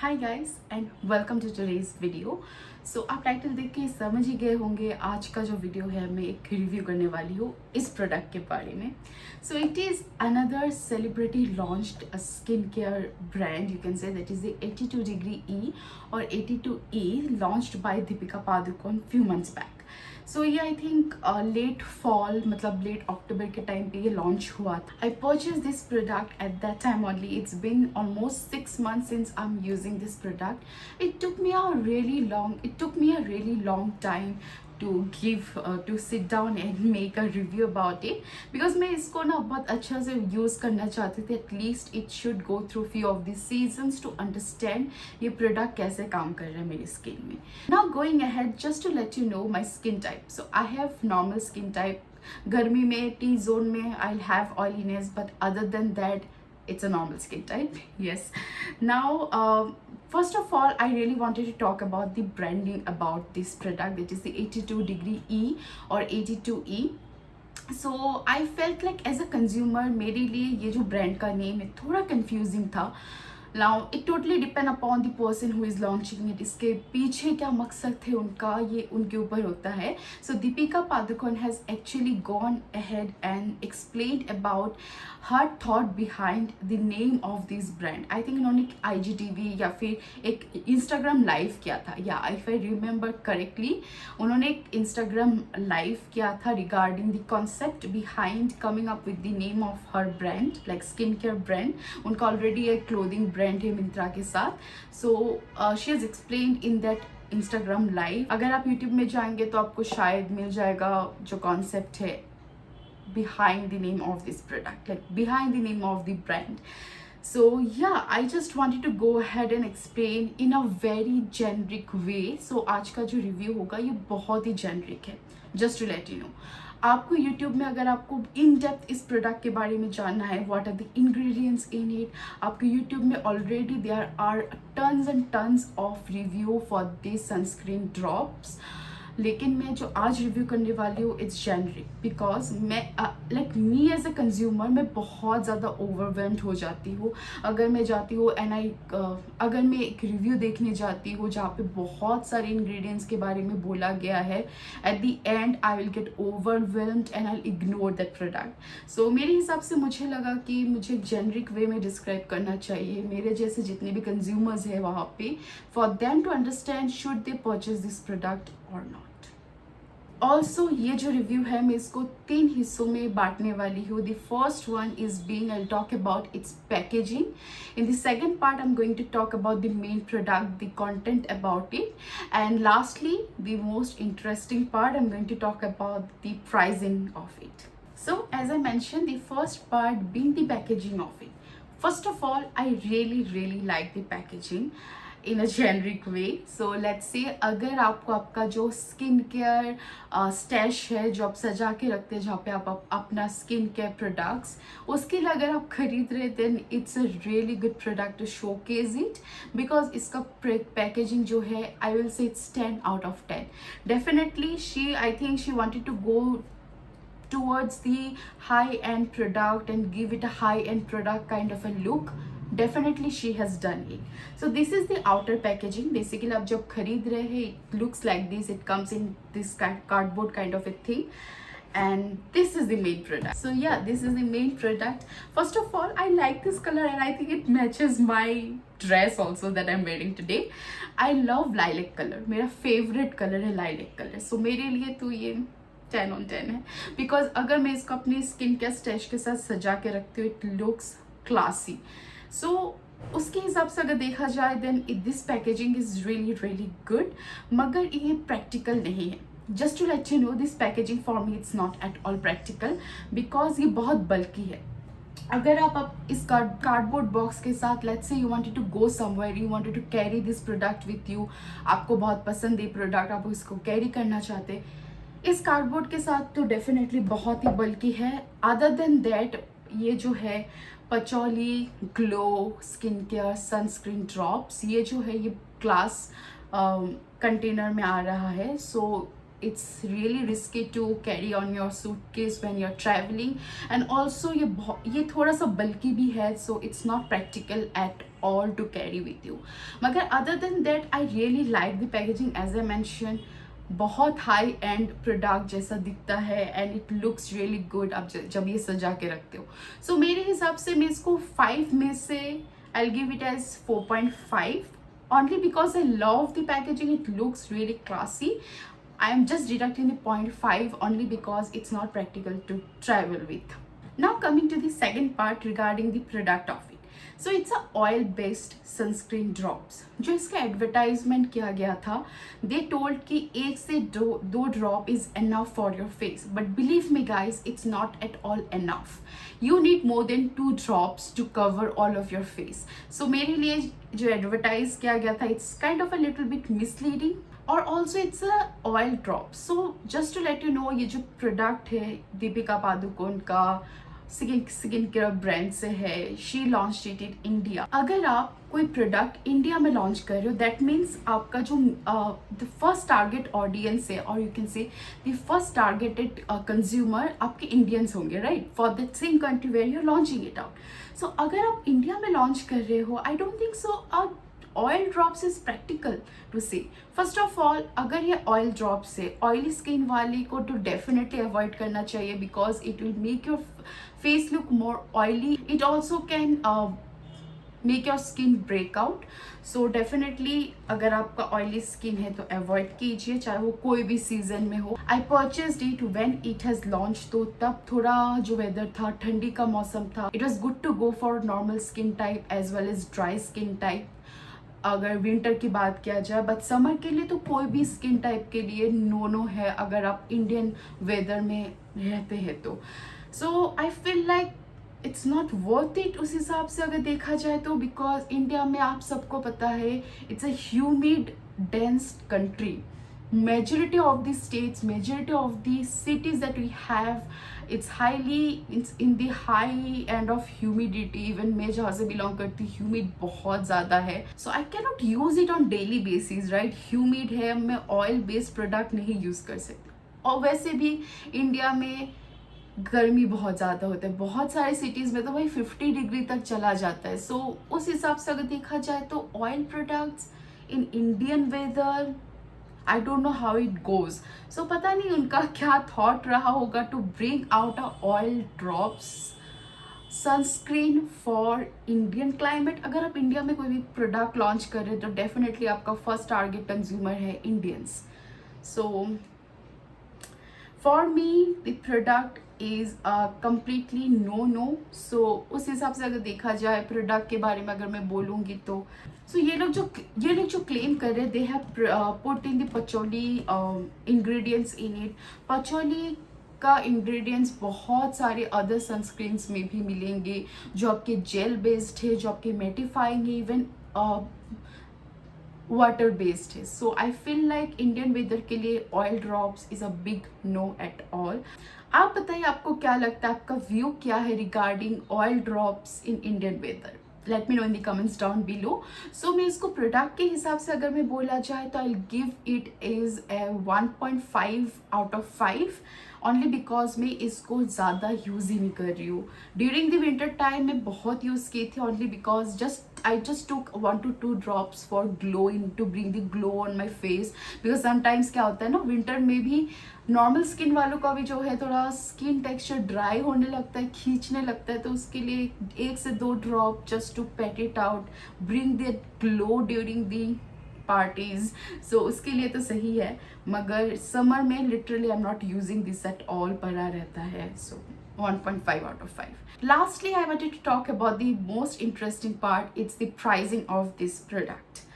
Hi guys and welcome to today's video. So आप title देख के समझ ही गए होंगे आज का जो वीडियो है मैं एक रिव्यू करने वाली हूँ इस प्रोडक्ट के बारे में। So it is another celebrity launched a skin care brand, you can say that is the 82 degree E और 82E launched by Deepika Padukone few months back. So ये आई थिंक लेट फॉल मतलब लेट अक्टूबर के time पे ये launch हुआ था। I purchase this product at that time only. It's been almost 6 months since I'm using this product. It took me a really long time to sit down and make a review about it because मैं इसको ना बहुत अच्छा से use करना चाहती थी. At least it should go through few of the seasons to understand ये प्रोडक्ट कैसे काम कर रहा है मेरी स्किन में. Now going ahead just to let you know my skin type. So I have normal skin type. गर्मी में टी जोन में I have oiliness but other than that it's a normal skin type. Yes. Now first of all I really wanted to talk about the branding about this product, that is the 82 degree E or 82E. So I felt like as a consumer मेरे लिए ये जो brand का name है थोड़ा confusing था. Now it totally depend upon the person who is launching it. इसके पीछे क्या मकसद थे उनका ये उनके ऊपर होता है. So Deepika Padukone has actually gone ahead and explained about her thought behind the name of this brand. I think उन्होंने IGTV या फिर एक Instagram live किया था. Yeah, if I remember correctly, उन्होंने एक Instagram live किया था regarding the concept behind coming up with the name of her brand, like skincare brand. उनका already एक clothing brand है मिंत्रा के साथ. So she has explained in that Instagram live. अगर आप YouTube में जाएंगे तो आपको शायद मिल जाएगा जो concept है behind the name of this product, like behind the name of the brand. So yeah, I just wanted to go ahead and explain in a very generic way. So आज का जो review होगा ये बहुत ही generic है, just to let you know. आपको YouTube में अगर आपको इन डेप्थ इस प्रोडक्ट के बारे में जानना है, what are the ingredients in it, आपको YouTube में already there are tons and tons of review for this sunscreen drops. लेकिन मैं जो आज रिव्यू करने वाली हूँ इट्स जेनरिक बिकॉज मैं like me as a consumer मैं बहुत ज़्यादा ओवरवेल्म्ड हो जाती हूँ अगर मैं जाती हूँ एंड अगर मैं एक रिव्यू देखने जाती हूँ जहाँ पे बहुत सारे इंग्रेडिएंट्स के बारे में बोला गया है. At the end I will get overwhelmed and I ignore that product. So मेरे हिसाब से मुझे लगा कि मुझे जेनरिक वे में डिस्क्राइब करना चाहिए मेरे जैसे जितने भी कंज्यूमर्स हैं वहाँ पे, for them to understand should they purchase this product और नॉट. ऑल्सो ये जो रिव्यू है मैं इसको 3 हिस्सों में बांटने वाली हूँ. The first one is being I talk about its packaging. In the second part I am going to talk about the main product, the content about it, and lastly the most interesting part I am going to talk about the pricing of it. So as I mentioned, the first part being the packaging of it. First of all, I really like the packaging in a generic way. So let's say अगर आपको आपका जो skin care stash है जो आप सजा के रखते हैं जहाँ पे आप अपना स्किन केयर प्रोडक्ट्स उसके लिए अगर आप खरीद रहे then it's a really good product to showcase it because इसका पैकेजिंग जो है I will say it's 10 out of 10. Definitely I think she wanted to go towards the high-end product and give it a high-end product kind of a look. Definitely she has done it. So this is the outer packaging. Basically आप जब खरीद रहे हैं it looks like this. It comes in this cardboard kind of a thing. And this is the main product. So yeah, this is the main product. First of all, I like this color and I think it matches my dress also that I'm wearing today. I love lilac color. मेरा favorite color है lilac color. So मेरे लिए तो ये 10 on 10 है because अगर मैं इसको अपनी स्किन केयर स्टैश के साथ सजा के रखती हूँ इट लुक्स क्लासी. सो उसके हिसाब से अगर देखा जाए then this packaging is really good मगर ये प्रैक्टिकल नहीं है. Just to let you know this packaging for me it's not at all practical because ये बहुत बल्कि है. अगर आप इस कार्डबोर्ड बॉक्स के साथ let's say you wanted to go somewhere, you wanted to carry this product with you, आपको बहुत पसंद है प्रोडक्ट, आप इसको कैरी करना चाहते इस कार्डबोर्ड के साथ तो डेफिनेटली बहुत ही बल्कि है. अदर देन दैट ये जो है patchouli glow skin care sunscreen drops ये जो है ये ग्लास कंटेनर में आ रहा है. सो it's really risky to carry on your suitcase when you're traveling and also ये थोड़ा सा बल्कि भी है so it's not practical at all to carry with you. मगर other than that I really like the packaging. As I mentioned, बहुत high and product जैसा दिखता है and it looks really good आप जब ये सजा के रखते हो. सो मेरे हिसाब से मैं इसको 5 में से I give it as 4.5 only because I love the packaging. It looks really classy. I am just deducting the 0.5 only because it's not practical to travel with. Now coming to the second part regarding the product of it. So it's a oil based sunscreen drops. जो इसका advertisement किया गया था, they told कि 1 से 2 drop is enough for your face. But believe me guys, it's not at all enough. You need more than 2 drops to cover all of your face. So मेरे लिए जो एडवर्टाइज किया गया था, it's kind of a little bit misleading. और also it's a oil drop. So just to let you know, ये जो product है दीपिका पादुकोण का स्किन केयर ब्रांड से है. She launch it in India. अगर आप कोई प्रोडक्ट इंडिया में लॉन्च कर रहे हो, दैट मीन्स आपका जो द फर्स्ट टारगेट ऑडियंस है, और you can say the first targeted consumer आपके इंडियंस होंगे, right, for that same country where you are launching it out. So अगर आप इंडिया में लॉन्च कर रहे हो, I don't think so oil drops is practical to say. First of all, अगर ये ऑयल ड्रॉप्स है, ऑयली स्किन वाले को तो डेफिनेटली अवॉइड करना चाहिए because it will make your face look more oily. It also can make your skin breakout. So definitely अगर आपका ऑयली स्किन है तो अवॉइड कीजिए, चाहे वो कोई भी सीजन में हो. I purchased it when it has launch, तो तब थोड़ा जो वेदर था, ठंडी का मौसम था. It was good to go for normal skin type as well as dry skin type अगर विंटर की बात किया जाए. बट समर के लिए तो कोई भी स्किन टाइप के लिए नो है अगर आप इंडियन वेदर में रहते हैं तो. So I feel like it's not worth it उस हिसाब से अगर देखा जाए तो, बिकॉज इंडिया में आप सबको पता है it's a humid dense country. majority of the states, majority of the cities that we have, it's in the high end of humidity. Even मैं जहाँ से belong करती, humid बहुत ज़्यादा है. So I cannot use it on daily basis, right? humid है, मैं oil based product नहीं use कर सकती. और वैसे भी इंडिया में गर्मी बहुत ज़्यादा होता है, बहुत सारे सिटीज़ में तो भाई 50 डिग्री तक चला जाता है. सो उस हिसाब से अगर देखा जाए तो oil products in Indian weather, I don't know how it goes. So पता नहीं उनका क्या थॉट रहा होगा to bring out a oil drops sunscreen for Indian climate. अगर आप इंडिया में कोई भी प्रोडक्ट लॉन्च कर रहे हैं तो डेफिनेटली आपका फर्स्ट टारगेट कंज्यूमर है Indians. So for me the product is completely no. So उस हिसाब से अगर देखा जाए प्रोडक्ट के बारे में अगर मैं बोलूँगी तो ये लोग जो क्लेम कर रहे हैं, they have put in the patchouli ingredients in it. Patchouli का इंग्रेडिएंट्स बहुत सारे अदर सनस्क्रीन्स में भी मिलेंगे जो आपके जेल बेस्ड है, जो आपके मेटिफाइंग है, इवन वाटर बेस्ड है. So I feel like Indian weather के लिए oil drops is a big no at all. आप बताइए आपको क्या लगता है, आपका व्यू क्या है regarding oil drops in Indian weather. Let me know in the comments down below. So मैं इसको प्रोडक्ट के हिसाब से अगर मैं बोला जाए तो आई give it is a 1.5 out of 5 only because मैं इसको ज़्यादा यूज़ ही नहीं कर रही हूँ. ड्यूरिंग द विंटर टाइम मैं बहुत यूज़ की थी only because I just took 1 to 2 drops for glowing, to bring the glow on my face. because sometimes क्या होता है ना, विंटर में भी नॉर्मल स्किन वालों का भी जो है थोड़ा स्किन टेक्सचर ड्राई होने लगता है, खींचने लगता है. तो उसके लिए 1 से 2 drop just to pat it out, bring that glow during the parties. So उसके लिए तो सही है, मगर समर में literally I am not using this at all, पड़ा रहता है. So 1.5 out of 5. Lastly, I wanted to talk about the most interesting part. It's the pricing of this product.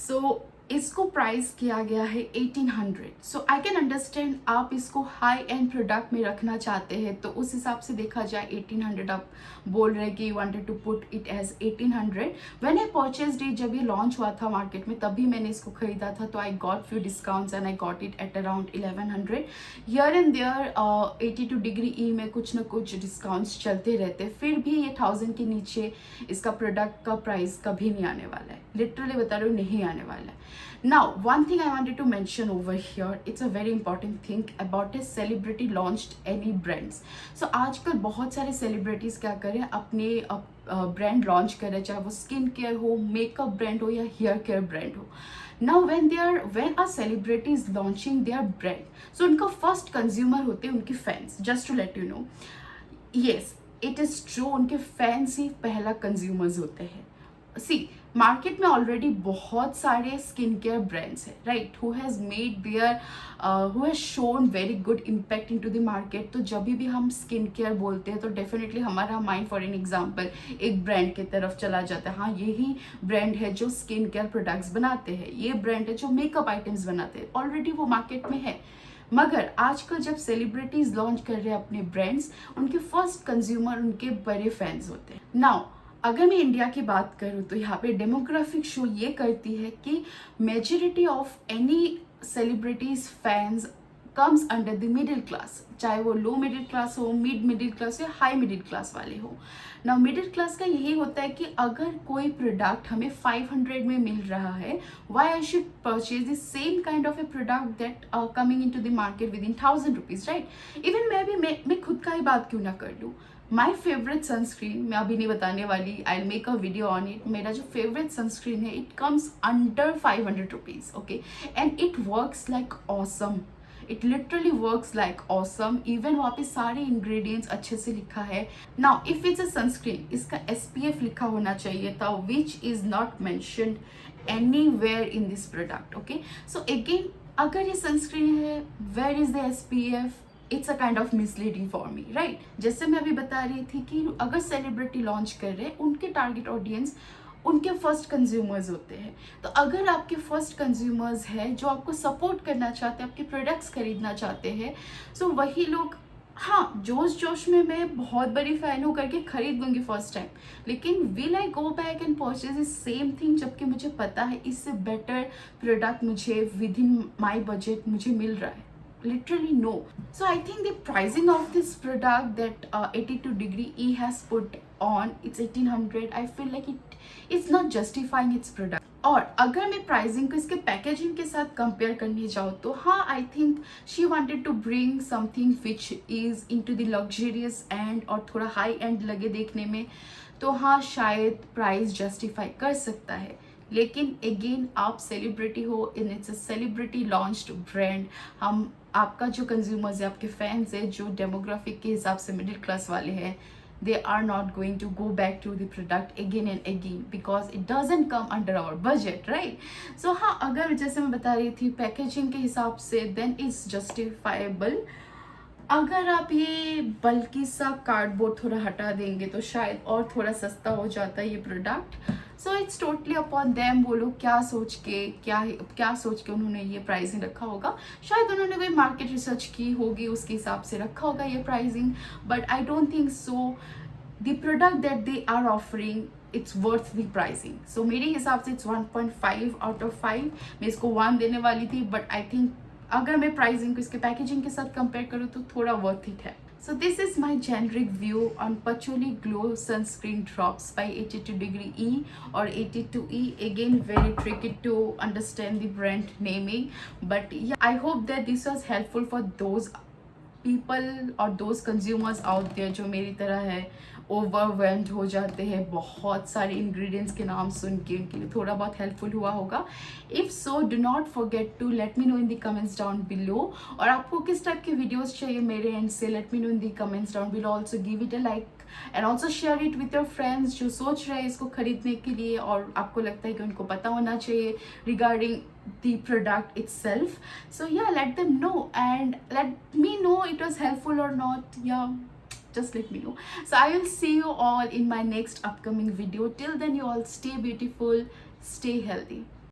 So इसको प्राइस किया गया है 1800. सो आई कैन अंडरस्टैंड आप इसको high and product में रखना चाहते हैं तो उस हिसाब से देखा जाए 1800 आप बोल रहे हैं कि you wanted to put it as 1800. When I purchased it, जब ये लॉन्च हुआ था मार्केट में तभी मैंने इसको खरीदा था, तो I got few discounts and I got it at around 1100. Here and there 82 degree E में कुछ ना कुछ डिस्काउंट्स चलते रहते, फिर भी ये 1000 के नीचे इसका प्रोडक्ट का प्राइस कभी नहीं आने वाला है. लिटरली बता रही हूँ, नहीं आने वाला है. Now, one thing I wanted to mention over here, it's a very important thing about a celebrity launched any brands. So आजकल बहुत सारे सेलिब्रिटीज क्या करें, अपने ब्रांड लॉन्च करें, चाहे वो स्किन केयर हो, मेकअप ब्रांड हो या हेयर केयर ब्रांड हो. Now when a celebrity is launching their brand, so उनका फर्स्ट कंज्यूमर होते हैं उनके fans. Just to let you know, yes, it is true, उनके फैंस ही पहला कंज्यूमर्स होते हैं. सी मार्केट में ऑलरेडी बहुत सारे स्किन केयर ब्रांड्स हैं, right, who has shown very good impact into the market. तो जब भी हम स्किन केयर बोलते हैं तो डेफिनेटली हमारा माइंड फॉर एन एग्जांपल एक ब्रांड की तरफ चला जाता है. हाँ, यही ब्रांड है जो स्किन केयर प्रोडक्ट्स बनाते हैं, ये ब्रांड है जो मेकअप आइटम्स बनाते हैं, ऑलरेडी वो मार्केट में है. मगर आजकल जब सेलिब्रिटीज लॉन्च कर रहे हैं अपने ब्रांड्स, उनके फर्स्ट कंज्यूमर उनके बड़े फैंस होते हैं. नाउ अगर मैं इंडिया की बात करूँ तो यहाँ पे डेमोग्राफिक शो ये करती है कि majority of any celebrities fans comes under the middle class, चाहे वो लो मिडिल क्लास हो, मिडिल क्लास या हाई मिडिल क्लास वाले हो. ना मिडिल क्लास का यही होता है कि अगर कोई प्रोडक्ट हमें 500 में मिल रहा है, why I should purchase the same kind of a product that coming into the market within 1000 rupees, right. Even मैं खुद का ही बात क्यों ना कर लूँ. माई फेवरेट सनस्क्रीन मैं अभी नहीं बताने वाली, I make a video on it. मेरा जो फेवरेट सनस्क्रीन है, it comes under 500 rupees, okay, and it works like awesome. It literally works like awesome. Even वहाँ पे सारे इंग्रेडिएंट्स अच्छे से लिखा है. Now if it's a sunscreen, इसका SPF लिखा होना चाहिए था, which is not mentioned anywhere in this product, okay. So again, अगर ये सनस्क्रीन है, where is the SPF? It's a kind of misleading for me, right. जैसे मैं अभी बता रही थी कि अगर सेलिब्रिटी लॉन्च कर रहे हैं, उनके टारगेट ऑडियंस उनके फर्स्ट कंज्यूमर्स होते हैं. तो अगर आपके फर्स्ट कंज्यूमर्स हैं जो आपको सपोर्ट करना चाहते हैं, आपके प्रोडक्ट्स खरीदना चाहते हैं, सो वही लोग, हाँ, जोश में मैं बहुत बड़ी फैन हूँ करके खरीद लूँगी फर्स्ट टाइम, लेकिन will I go back and purchase the same thing जबकि मुझे पता है इससे बेटर प्रोडक्ट मुझे विद इन माई बजट मुझे मिल रहा है? Literally no. So I think the pricing of this product that 82° E has put on, it's 1800. I feel like it's not justifying its product. और अगर मैं प्राइसिंग को इसके packaging के साथ कंपेयर करने जाऊँ तो हाँ, I think she wanted to bring something which is into the luxurious and और थोड़ा हाई एंड लगे देखने में. तो हाँ, शायद प्राइस जस्टिफाई कर सकता है. लेकिन अगेन, आप सेलिब्रिटी हो, in it's a celebrity launched brand. हम, आपका जो कंज्यूमर्स है, आपके फैंस है, जो डेमोग्राफिक के हिसाब से मिडिल क्लास वाले हैं, they are not going to go back to the product again and again because it doesn't come under our budget, right? So हाँ, अगर जैसे मैं बता रही थी पैकेजिंग के हिसाब से, then it's justifiable. अगर आप ये बल्कि सा कार्डबोर्ड थोड़ा हटा देंगे तो शायद और थोड़ा सस्ता हो जाता है ये product. So it's totally upon them, वो लोग क्या सोच के उन्होंने ये प्राइसिंग रखा होगा. शायद उन्होंने कोई मार्केट रिसर्च की होगी, उसके हिसाब से रखा होगा ये pricing, but I don't think so. The product that they are offering, it's worth the pricing. So मेरे हिसाब से इट्स 1.5 आउट ऑफ 5. मैं इसको 1 देने वाली थी, बट आई थिंक अगर मैं प्राइसिंग को इसके पैकेजिंग के साथ कंपेयर करूँ तो थोड़ा वर्थ इट है. So this is my generic view on Patchouli Glow Sunscreen Drops by 82° E or 82E. Again, very tricky to understand the brand naming, but yeah, I hope that this was helpful for those people or those consumers out there जो मेरी तरह है, overwhelmed हो जाते हैं बहुत सारे ingredients के नाम सुन के. उनके लिए थोड़ा बहुत हेल्पफुल हुआ होगा. If so, do not forget to let me know in the comments down below. और आपको किस टाइप के वीडियोस चाहिए मेरे एंड से, late me know in the comments down below. Also give it a like and also share it with your friends जो सोच रहे हैं इसको खरीदने के लिए और आपको लगता है कि उनको पता होना चाहिए regarding the product itself. So yeah, let them know and let me know it was helpful or not. Yeah, just let me know. So I will see you all in my next upcoming video. Till then, you all stay beautiful, stay healthy.